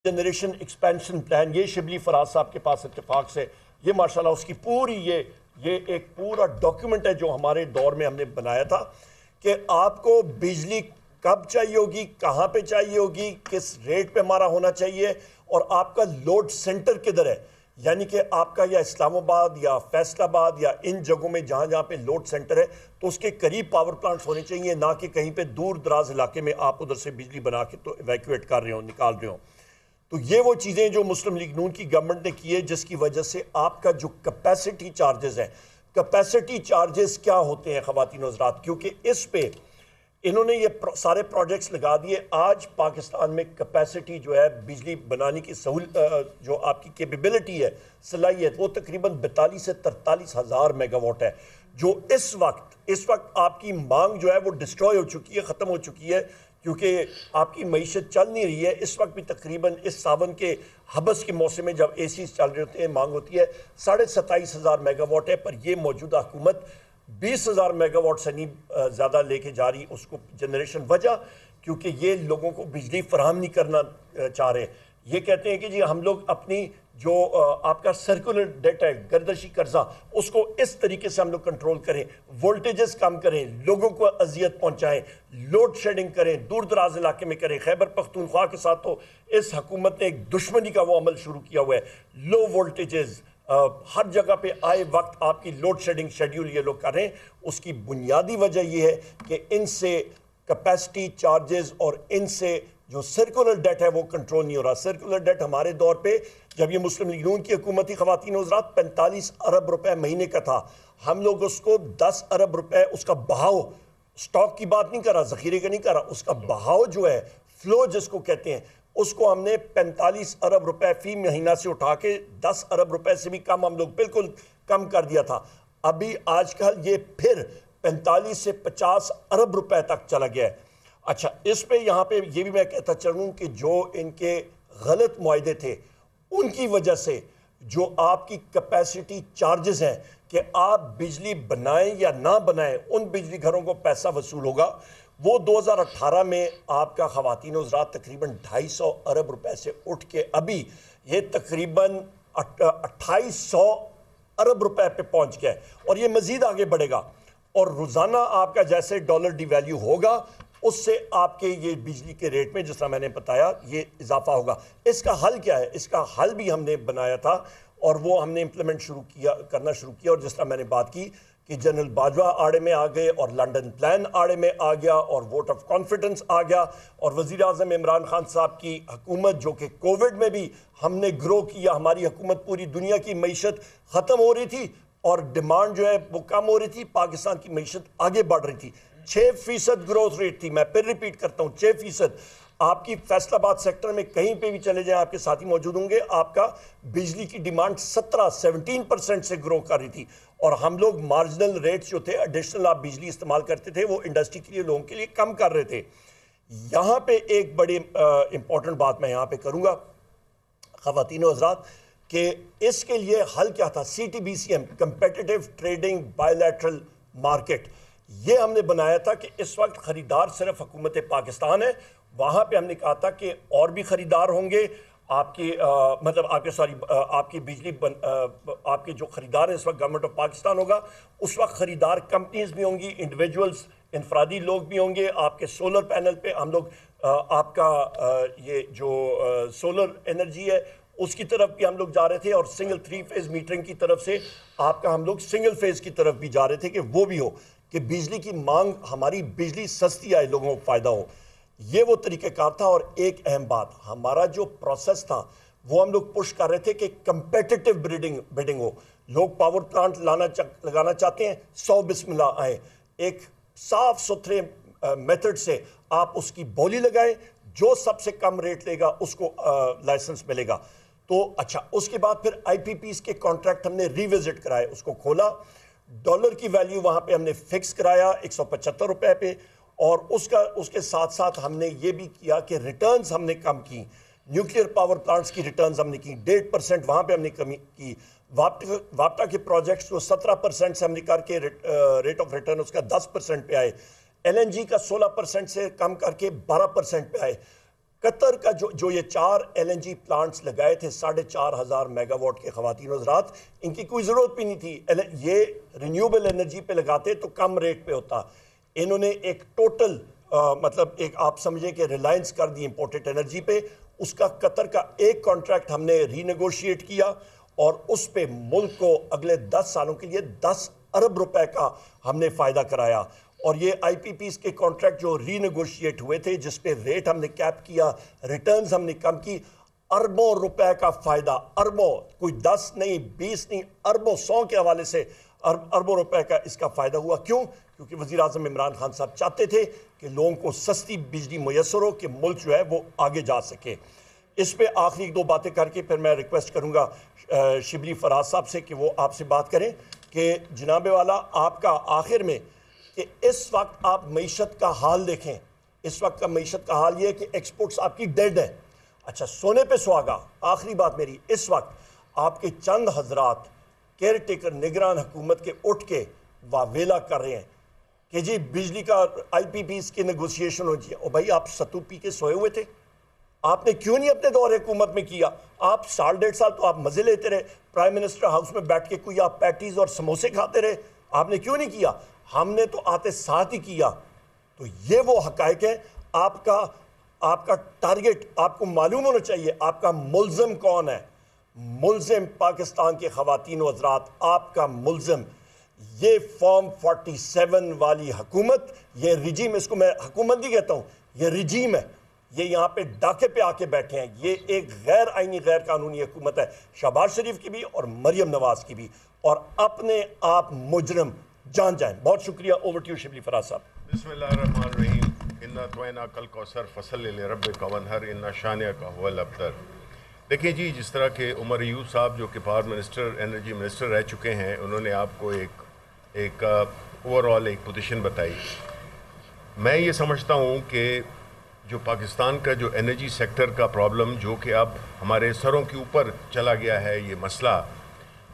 Generation expansion plan, ये शिबली फराज साहब के पास इत्तेफाक से ये माशाल्लाह उसकी पूरी ये एक पूरा डॉक्यूमेंट है जो हमारे दौर में हमने बनाया था कि आपको बिजली कब चाहिए होगी, कहाँ पे चाहिए होगी, किस रेट पे हमारा होना चाहिए और आपका लोड सेंटर किधर है। यानी कि आपका या इस्लामाबाद या फैसलाबाद या इन जगहों में जहाँ जहाँ पे लोड सेंटर है तो उसके करीब पावर प्लांट्स होने चाहिए, ना कि कहीं पे दूर दराज इलाके में आप उधर से बिजली बना के तो इवैक्यूएट कर रहे हो, निकाल रहे हो। तो ये वो चीज़ें जो मुस्लिम लीग नून की गवर्नमेंट ने की है जिसकी वजह से आपका जो कैपेसिटी चार्जेस है, कैपेसिटी चार्जेस क्या होते हैं ख़वातीन और हज़रात, क्योंकि इस पे इन्होंने ये सारे प्रोजेक्ट्स लगा दिए। आज पाकिस्तान में कैपेसिटी जो है बिजली बनाने की जो आपकी कैपेबिलिटी है, सलाहियत, वो तकरीबन 42 से 43 हज़ार मेगावाट है, जो इस वक्त आपकी मांग जो है वो डिस्ट्रॉय हो चुकी है, ख़त्म हो चुकी है, क्योंकि आपकी मईशत चल नहीं रही है। इस वक्त भी तकरीबन इस सावन के हबस के मौसम में जब एसी चल रहे होते हैं मांग होती है 27,500 मेगावाट है, पर ये मौजूदा हुकूमत 20,000 मेगावाट से नहीं ज़्यादा लेके जा रही उसको जनरेशन। वजह क्योंकि ये लोगों को बिजली फराहम नहीं करना चाह रहे। ये कहते हैं कि जी हम लोग अपनी जो आपका सर्कुलर डेट है, गर्दशी कर्जा, उसको इस तरीके से हम लोग कंट्रोल करें, वोल्टेजेस कम करें, लोगों को अजियत पहुंचाएं, लोड शेडिंग करें, दूर दराज इलाके में करें। खैबर पख्तूनख्वा के साथ तो इस हुकूमत ने एक दुश्मनी का वो अमल शुरू किया हुआ है। लो वोल्टेजेस हर जगह पे आए वक्त आपकी लोड शेडिंग शेड्यूल ये लोग कर रहे हैं। उसकी बुनियादी वजह ये है कि इनसे कैपेसिटी चार्जेस और इनसे जो सर्कुलर डेट है वो कंट्रोल नहीं हो रहा। सर्कुलर डेट हमारे दौर पे जब ये मुस्लिम लीग नून की हुकूमती ख़वातीन हज़रात 45 अरब रुपए महीने का था, हम लोग उसको 10 अरब रुपए उसका बहाव, स्टॉक की बात नहीं कर रहा, ज़ख़ीरे का नहीं कर रहा, उसका बहाव जो है, फ्लो जिसको कहते हैं, उसको हमने 45 अरब रुपए फी महीना से उठा के 10 अरब रुपए से भी कम हम लोग बिल्कुल कम कर दिया था। अभी आजकल ये फिर 45 से 50 अरब रुपए तक चला गया है। अच्छा, इस पे यहाँ पे ये भी मैं कहता चलूँ कि जो इनके गलत मुआहदे थे उनकी वजह से जो आपकी कैपेसिटी चार्जेस हैं कि आप बिजली बनाएं या ना बनाएं, उन बिजली घरों को पैसा वसूल होगा, वो 2018 में आपका ख़वातीन हज़रात तकरीबन 250 अरब रुपए से उठ के अभी ये तकरीबन 2800 अरब रुपए पे पहुंच गया है और ये मज़ीद आगे बढ़ेगा। और रोज़ाना आपका जैसे डॉलर डिवैल्यू होगा उससे आपके ये बिजली के रेट में, जिस तरह मैंने बताया, ये इजाफा होगा। इसका हल क्या है? इसका हल भी हमने बनाया था और वो हमने इम्प्लीमेंट करना शुरू किया। और जिस तरह मैंने बात की कि जनरल बाजवा आड़े में आ गए और लंदन प्लान आड़े में आ गया और वोट ऑफ कॉन्फिडेंस आ गया और वज़ीर आज़म इमरान खान साहब की हुकूमत, जो कि कोविड में भी हमने ग्रो किया, हमारी हुकूमत पूरी दुनिया की मईशत ख़त्म हो रही थी और डिमांड जो है वो कम हो रही थी, पाकिस्तान की मईशत आगे बढ़ रही थी। 6% ग्रोथ रेट थी। मैं फिर रिपीट करता हूँ, 6%। आपकी फैसलाबाद सेक्टर में कहीं पे भी चले जाएं, आपके साथी मौजूद होंगे, आपका बिजली की डिमांड 17% से ग्रो कर रही थी और हम लोग मार्जिनल रेट्स जो थे, एडिशनल आप बिजली इस्तेमाल करते थे, वो इंडस्ट्री के लिए, लोगों के लिए कम कर रहे थे। यहाँ पे एक बड़ी इंपॉर्टेंट बात मैं यहाँ पे करूँगा ख़वातीन व हज़रात कि इसके लिए हल क्या था? CTBCM, competitive trading bilateral market, ये हमने बनाया था कि इस वक्त ख़रीदार सिर्फ हुकूमत पाकिस्तान है। वहाँ पे हमने कहा था कि और भी ख़रीदार होंगे आपकी आपकी बिजली आपके जो ख़रीदार हैं इस वक्त गवर्नमेंट ऑफ पाकिस्तान होगा, उस वक्त ख़रीदार कंपनीज भी होंगी, इंडिविजुअल्स, इनफरादी लोग भी होंगे। आपके सोलर पैनल पे हम लोग आपका ये जो सोलर एनर्जी है उसकी तरफ भी हम लोग जा रहे थे और सिंगल 3 फेज़ मीटरिंग की तरफ से आपका हम लोग सिंगल फेज़ की तरफ भी जा रहे थे कि वो भी हो, कि बिजली की मांग, हमारी बिजली सस्ती आए, लोगों को फ़ायदा हो। ये वो तरीक़ेकार था। और एक अहम बात, हमारा जो प्रोसेस था वो हम लोग पुश कर रहे थे कि कंपेटिटिव बिडिंग हो। लोग पावर प्लांट लगाना चाहते हैं, 100 बिस्मिल्लाह आए, एक साफ सुथरे मेथड से आप उसकी बोली लगाएं, जो सबसे कम रेट लेगा उसको लाइसेंस मिलेगा। तो अच्छा, उसके बाद फिर IPPs के कॉन्ट्रैक्ट हमने रिविजिट कराए, उसको खोला, डॉलर की वैल्यू वहाँ पे हमने फिक्स कराया 175 रुपए पे, और उसके साथ साथ हमने ये भी किया कि रिटर्न्स हमने कम की, न्यूक्लियर पावर प्लांट्स की रिटर्न्स हमने की 1.5%, वहाँ पे हमने कमी की। वापटा के प्रोजेक्ट्स को 17% से हमने करके रेट ऑफ रिटर्न उसका 10% पे आए। LNG का 16% से कम करके 12% पे आए। قطر کا جو یہ 4 LNG پلانٹس لگائے تھے 4,500 میگا واٹ کے خواتین و حضرات، ان کی کوئی ضرورت بھی نہیں تھی. یہ رینیوبل انرجی پہ لگاتے تو کم ریٹ پہ ہوتا. انہوں نے ایک ٹوٹل مطلب ایک آپ سمجھیں کہ ریلائنس کر دی امپورٹڈ انرجی پہ. اس کا قطر کا ایک کانٹریکٹ ہم نے ری نیگوشیٹ کیا اور اس پہ ملک کو اگلے 10 سالوں کے لیے 10 ارب روپے کا ہم نے فائدہ کرایا. اور یہ آئی پی پیز کے کانٹریکٹ جو ری نیگوشیٹ ہوئے تھے جس پہ ریٹ ہم نے کیپ کیا، ریٹرنز ہم نے کم کی، اربوں روپے کا فائدہ، اربوں، کوئی 10 نہیں 20 نہیں، اربوں 100 کے حوالے سے اربوں روپے کا اس کا فائدہ ہوا. کیوں؟ کیونکہ وزیر اعظم عمران خان صاحب چاہتے تھے کہ لوگوں کو سستی بجلی میسر ہو کہ ملک جو ہے وہ آگے جا سکے. اس پہ آخری 2 باتیں کر کے پھر میں ریکویسٹ کروں گا شبلی فراز صاحب سے کہ وہ آپ سے بات کریں کہ جناب والا آپ کا آخر میں کہ اس وقت آپ معیشت کا حال دیکھیں. اس وقت کا معیشت کا حال یہ ہے کہ ایکسپورٹس آپ کی ڈیڈ ہے. اچھا سونے پہ سہاگا. آخری بات میری، اس وقت آپ کے چند حضرات کیئر ٹیکر نگران حکومت کے اٹھ کے واویلا کر رہے ہیں کہ جی بجلی کا آئی پی پیز کی نیگوسیشن ہو جی. او بھائی آپ ستو پی کے سوئے ہوئے تھے؟ آپ نے کیوں نہیں اپنے دور حکومت میں کیا؟ آپ 1.5 سال تو آپ مزے لیتے رہے، پرائم منسٹر ہاؤس میں بیٹھ کے کوئی آپ پیٹیز اور سموسے کھاتے رہے. آپ نے کیوں نہیں کیا؟ ہم نے تو آتے ساتھ ہی کیا. تو یہ وہ حقائق ہے. آپ کا ٹارگٹ آپ کو معلوم ہونا چاہیے. آپ کا ملزم کون ہے؟ ملزم پاکستان کے خواتین و حضرات، آپ کا ملزم یہ فارم 47 والی حکومت، یہ رجیم، اس کو میں حکومت نہیں کہتا ہوں، یہ رجیم ہے. یہ یہاں پہ ڈاکے پہ آ کے بیٹھے ہیں. یہ ایک غیر آئینی غیر قانونی حکومت ہے، شہباز شریف کی بھی اور مریم نواز کی بھی، اور اپنے آپ مجرم جان جائیں. بہت شکریہ. Over to you Shibli Faraz صاحب. بسم اللہ الرحمن الرحیم. انا طوینا کل کوثر فصل لربک ونہر انا شانئک هو الابتر. دیکھیں جی، جس طرح کہ عمر ایوب صاحب جو کہ پاور منسٹر انرجی منسٹر رہ چکے ہیں، انہوں نے آپ کو ایک اوور آل ایک پوزیشن بتائی. میں یہ سمجھتا ہوں کہ جو پاکستان کا جو انرجی سیکٹر کا پرابلم جو کہ اب ہمارے سروں کے اوپر چلا گیا ہے یہ مسئلہ،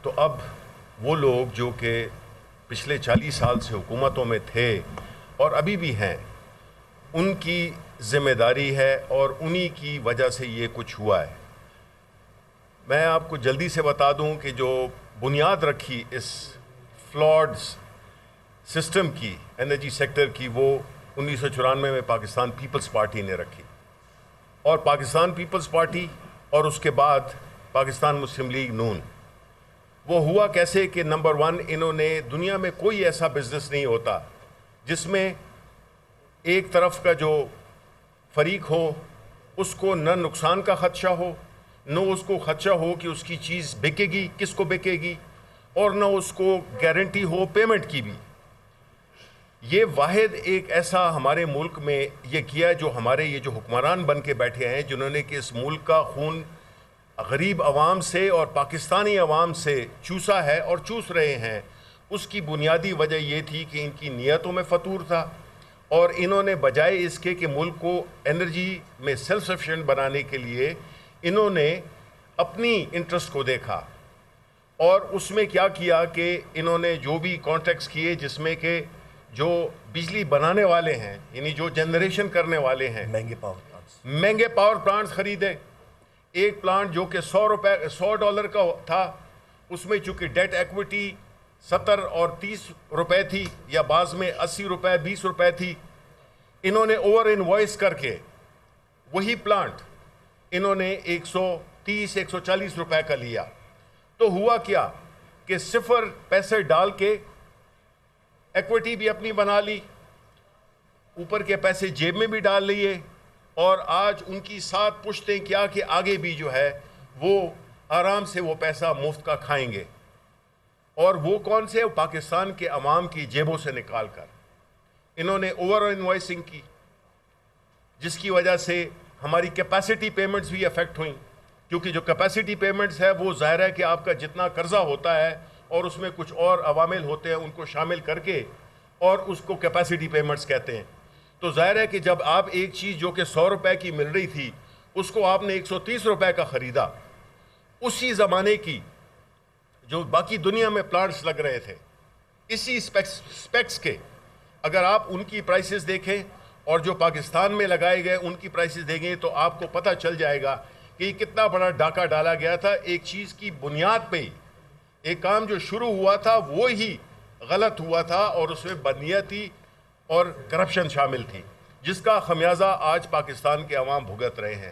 تو اب وہ لوگ جو کہ پچھلے 40 سال سے حکومتوں میں تھے اور ابھی بھی ہیں، ان کی ذمہ داری ہے اور انہی کی وجہ سے یہ کچھ ہوا ہے. میں آپ کو جلدی سے بتا دوں کہ جو بنیاد رکھی اس فلاڈ سسٹم کی انرجی سیکٹر کی، وہ 1994 میں پاکستان پیپلز پارٹی نے رکھی. اور پاکستان پیپلز پارٹی اور اس کے بعد پاکستان مسلم لیگ نون. وہ ہوا کیسے کہ نمبر 1، انہوں نے دنیا میں کوئی ایسا بزنس نہیں ہوتا جس میں ایک طرف کا جو فریق ہو اس کو نہ نقصان کا خدشہ ہو، نہ اس کو خدشہ ہو کہ اس کی چیز بکے گی، کس کو بکے گی، اور نہ اس کو گارنٹی ہو پیمنٹ کی بھی. یہ واحد ایک ایسا ہمارے ملک میں یہ کیا جو ہمارے یہ جو حکمران بن کے بیٹھے ہیں، جنہوں نے کہ اس ملک کا خون غریب عوام سے اور پاکستانی عوام سے چوسا ہے اور چوس رہے ہیں. اس کی بنیادی وجہ یہ تھی کہ ان کی نیتوں میں فطور تھا، اور انہوں نے بجائے اس کے کہ ملک کو انرجی میں سیلف سفیشینٹ بنانے کے لیے انہوں نے اپنی انٹرسٹ کو دیکھا. اور اس میں کیا کیا کہ انہوں نے جو بھی کانٹریکٹس کیے جس میں کہ جو بجلی بنانے والے ہیں، یعنی جو جنریشن کرنے والے ہیں، مہنگے پاور پلانٹس خریدے. ایک پلانٹ جو کہ $100 کا تھا، اس میں چونکہ ڈیٹ ایکویٹی 70 اور 30 روپے تھی، یا بعض میں 80 روپے 20 روپے تھی. انہوں نے اوور انوائس کر کے وہی پلانٹ انہوں نے 130 140 روپے کا لیا. تو ہوا کیا کہ 0 پیسے ڈال کے ایکویٹی بھی اپنی بنا لی، اوپر کے پیسے جیب میں بھی ڈال لیے، اور آج ان کی 7 پشتیں کیا کہ آگے بھی جو ہے وہ آرام سے وہ پیسہ مفت کا کھائیں گے. اور وہ کون سے؟ پاکستان کے عوام کی جیبوں سے نکال کر انہوں نے اوور انوائسنگ کی، جس کی وجہ سے ہماری کیپیسٹی پیمنٹس بھی افیکٹ ہوئیں. کیونکہ جو کیپیسٹی پیمنٹس ہے وہ ظاہر ہے کہ آپ کا جتنا قرضہ ہوتا ہے اور اس میں کچھ اور عوامل ہوتے ہیں، ان کو شامل کر کے اور اس کو کیپیسٹی پیمنٹس کہتے ہیں. تو ظاہر ہے کہ جب آپ ایک چیز جو کہ 100 روپے کی مل رہی تھی اس کو آپ نے 130 روپے کا خریدا، اسی زمانے کی جو باقی دنیا میں پلانٹس لگ رہے تھے اسی اسپیکس کے، اگر آپ ان کی پرائسز دیکھیں اور جو پاکستان میں لگائے گئے ان کی پرائسز دیکھیں تو آپ کو پتہ چل جائے گا کہ یہ کتنا بڑا ڈاکہ ڈالا گیا تھا ایک چیز کی بنیاد پہ ہی. ایک کام جو شروع ہوا تھا وہی غلط ہوا تھا اور اس میں بدنیتی اور کرپشن شامل تھی، جس کا خمیازہ آج پاکستان کے عوام بھگت رہے ہیں.